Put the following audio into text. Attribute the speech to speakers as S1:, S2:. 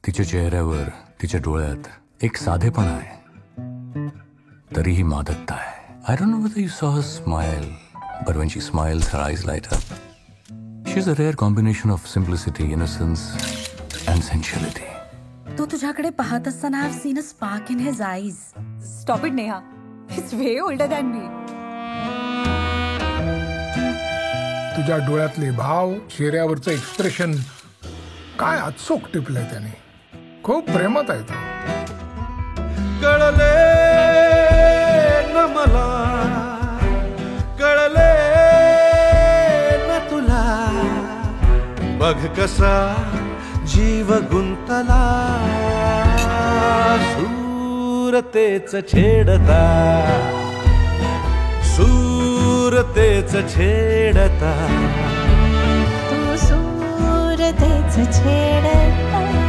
S1: तिच्या चेहऱ्यावर, तिच्या डोळ्यात एक साधेपणा आहे, तरीही मादकता आहे. I don't know whether you saw her smile, but when she smiles, her eyes light up. She's a rare combination of simplicity, innocence, and sensuality.
S2: तो तुझ्याकडे पाहत असताना I've seen a spark in his eyes.
S3: Stop it, Neha. He's way older than me.
S4: तुझ्या डोळ्यातले भाव, चेहऱ्यावरचं expression काय अचूक टिपलंय त्याने. खूप प्रेमात आहे तो.
S5: कळले न मला, कळले न तुला, बघ कसा जीव गुंतला, सूरतेच छेडता, सूरतेच छेडता,
S6: तू सूरतेच छेडता.